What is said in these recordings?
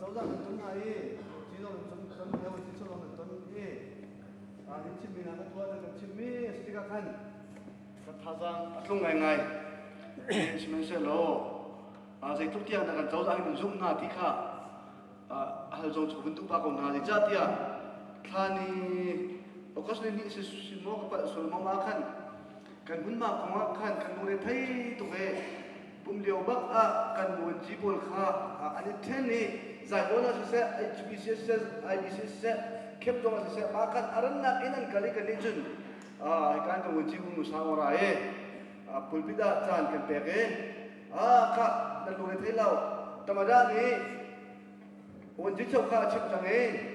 저자는 전나이 지도는 전 배우 지처럼 전이 인침미나 도와주는 침미 스티가칸 타상 아송가이가이 인침면sel로 아제 툭티야 나간 저자는 좀나 디카 할종 좁은 뚝바고 나지 자티야 칸이 어커스네 시모 까 솔모마칸 kan hunma konga kan kan nure thai to ve bumleo bak a kan mon jibol kha ani theni zaibona se HBCS IBCS kep doma se ma kan aranna inan kali kali jun kan to mon jibul musawara e pulpida chan kan peke kha nan nure thai lao tamada ni mon jichau kha chip jange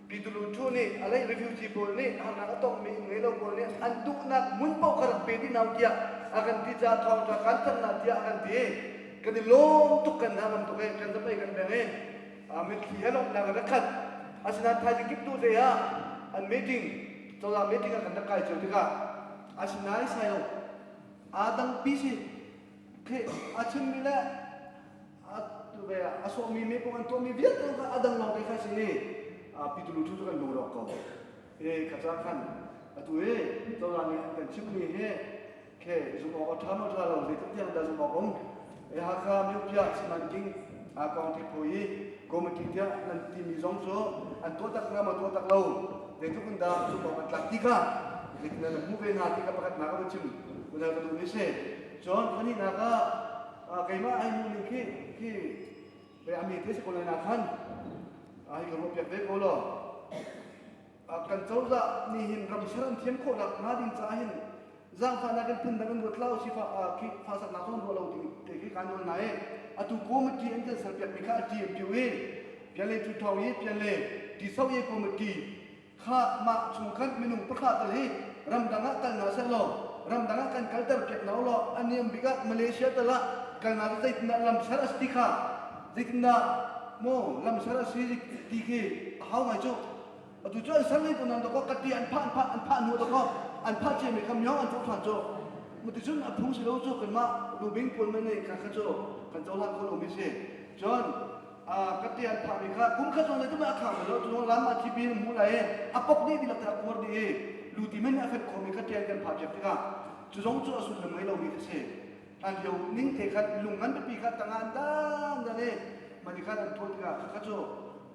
Pidulu tu ni, alai refugee bol ni, anak atok mi ngelo bol ni, anduk nak munpau karat pedi nau dia akan tija thau ta kantan na dia akan die, kani lom tu kan namam tu kan sampai kan bengi, mit helok na rakat, asina thaji kip tu dia, an meeting, tola meeting akan nakai jotika, asina sayo, adang pisi, ke acim mila, tu bea, aso mi me pun tu mi biar tu adang nau dekai sini. Pidulu tu kan lorok kau, katakan, atu tolani kan cipni ke semua orang tamu kalau itu yang dah semua orang, haka miupia semanting, kau tipoi, komiti dia nanti mizong so, antu tak nama tu tak lau, itu kan dah semua orang tika, itu nak mungkin tika pakat naga macam, benar betul ni John kani naga, kaima ayu ni ki, berambil tu sekolah nakan. Kalau pihak bekola, akan jauza nihin ramsaran tiam ko nak ngading cahin, zang fa nakan pundangan butlau sifa ki fasak nakon bolau teki kanol nae, atu komiti ente serpiak mika tiam tiwe, piale tu tawi piale disawi komiti, kha mak sungkan minum perkha tali, ram danga kan naselo, ram danga kan kalter piak naulo, aniam bigat Malaysia telah kan nari zait na lamsaras tika, zait na mo lam sara si tiki how mai cho tu cho sangai ko nan ko kati an pha nu to ko an pha che me kam yo an to than cho mu ti chun a phung si lo cho kan ma lu bing pol me ne ka kha cho kan cho han ko lo mi se john kati an pha mi kha kum kha cho le tu ma kha lo tu lam ma thi bi mu la e apok ni di la ta ko di lu ti men a kha ko mi kati an kan pha che ka chu jong cho asul le mai lo mi se an yo ning te kha lungan pe pi kha tangan dan da ne Manikan an tol tiga kakajo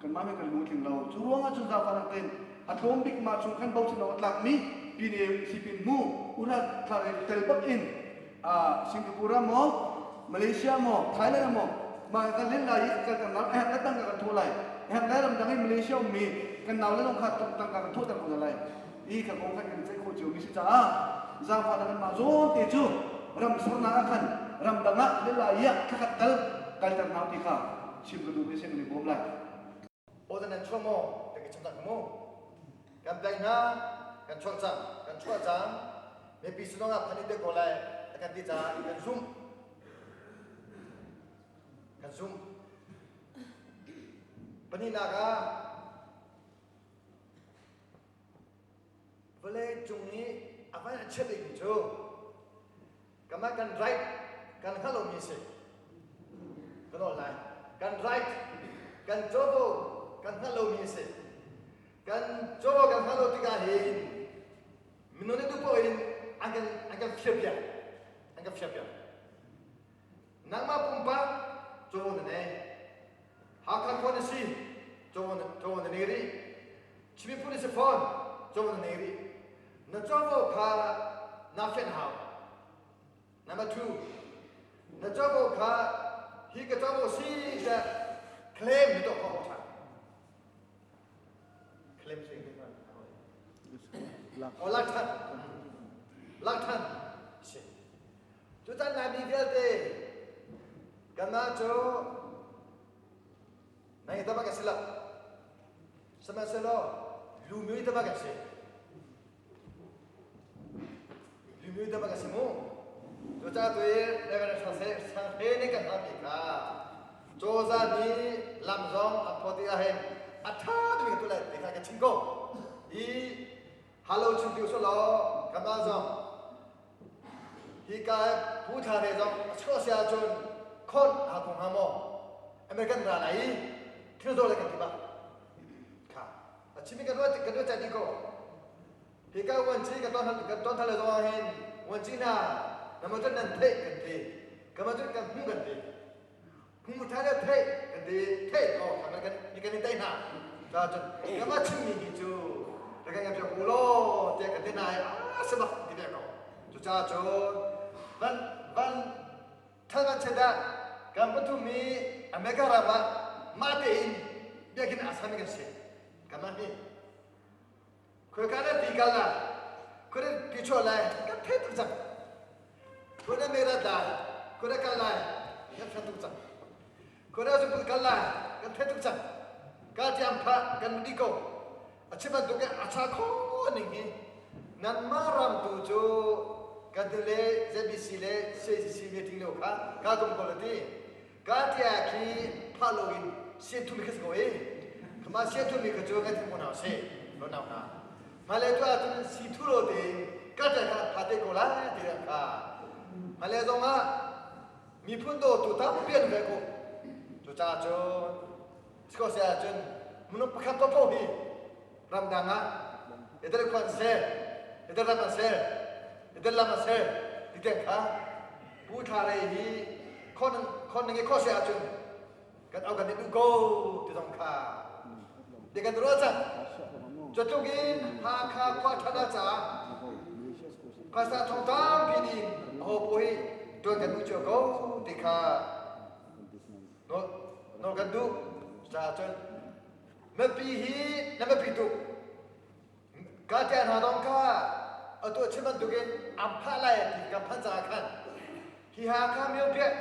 kan mami kan luting lau churuanga chunza parang ten atom big ma chungkan bau chino atlak mi pini sipin mu urat klare telbak in Singapura mo Malaysia mo Thailand mo ma kan len lai kan nal datang kan tholai lai ram dangai Malaysia mi kan naw le long khat tang kan thot kan lai I ka kong kan sai ko chiu mi si cha za fa kan ma zo te chu ram sarna kan ram danga le lai ya khakatal kaltar naw ti kha Simple bisa ni bom lai. Oda nan chomo, dekat cakap kamu. Kan belanja, kan cuaca, maybe senang apa ni dek oleh, akan tidak kan zoom. Peninaga, boleh cungi apa yang cedek itu, kamu kan right, kan kalau misi, kan online. Kan right, kan coba, kan halau misi, kan coba kan halau tiga hari. Menurut itu poin akan siap. Nama pumpa coba ni, hakan kondisi coba negeri, cimi pun phone coba negeri. Na coba ka nafian hau. Number 2, na coba ka Hingga tahu si dah klaim itu kau tak klaim sih oh laktan sih tu tak nabi dia deh kerana tu naik tapak kesilap sama selo lumui tapak kesih mu Joca tu level sampai ni kan kami Joca ni lamzong apoti ahem atha tu itu lah dekat kecingko I halau cintiu solo kamazong hika putar ezong chosia jun kon akung hamo อเมริกันราไหนที่เราโดนอะไรกันที่บ้างค่ะชิมิกันด้วยใจดีก็พี่ก็วันจีกันตอนทะเลตัวเห็นวันจีน่ะน้ำมันจะนั่นเทกันดีก็มันจะกันหุ่นกันดีหุ่นท้ายเทกันดีเทก็ทำกันนี่กันได้น่ะจ้าจนก็มาชิมิกิจูแต่กันยังจะกูโลเทกันได้น่ะสบายดีเดียวก็จ้าจนวันทั้งกันเช่นนั้นกันปัจจุบันอเมริกาเรามาเดินเดี๋ยวกินอาสามิกันเสียกันมาเนี่ยคุยกันได้ดีกันละคุยได้ดีชัวร์เลยกันเท่ทุกจังคุยได้ไม่ระดับคุยได้กันเลยกันเท่ทุกจังคุยได้สุดกันเลยกันเท่ทุกจังกันที่อัมพะกันดีก็อาชีพมันตัวกันอาชาคนนี้นั่นมารำตัวจูกันเดลเซบิสิเลเซซิเมติงโลค่ะกันกุมคนละทีกันที่อาคีพาโลกินเสียทุมิกสโกเอขมาเสียทุมิกจูกันที่มุนเอาเซ่โลนาหน้ามาเลตัวตุนสีทุโรเดกันจะพาเตโกลาที่รักค่ะมาเลตรงนั้นมีพุ่นโตตุตาเปลี่ยนไปกูจุจ้าจนสกอเสียจนมนุษย์ประคับตัวพ่อฮีรำดังอ่ะเดี๋ยวควันเซ่เดี๋ยวรำมาเซ่เดี๋ยวรำมาเซ่ที่เด็กค่ะผู้ทาเรฮีคนหนึ่งข้อเสียจนกันเอากันดูโก้ที่ต้องค่ะเด็กกันรู้จักจะจุกินหาข้าวควาทัดจ้าภาษาทองตามพินินโอ้ปุ้ยตัวกันดูเจ้าโก้ที่ค่ะโนกันดูจ้าจนไม่ปีฮีนั่นไม่ปีตุกาเจนหาดองค่ะเอาตัวชิมันดูกินอัมพาไลที่กับพันจาคันที่หาข้ามีโอกาส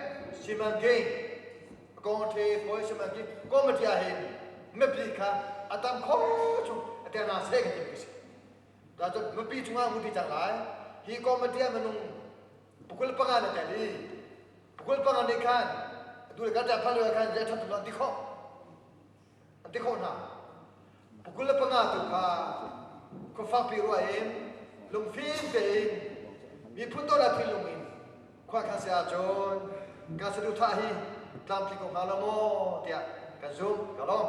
ชิมันกินกองเทพอยชิมันกินก็ไม่ที่อาเห็นไม่ปีค่ะอาตามข้อชุแต่น่าเสียกันจริงๆแต่จะไม่ปีจุงอามุติจังไรฮีก็ไม่ที่มันนุ่งบุคคลปังงานแต่ดีบุคคลปังงานในคันดูเลยกันจะพาเลยกันจะทำตัวติข้อน่ะบุคคลปังงานตัวค่ะก็ฟังปีรัวเองลงฟิล์มเองมีพุ่นตัวละพิลุงอินควาคาเซียจนการสะดุดท่าฮีตามที่ของฮาลโมเดียกันซุ่มกันล้อม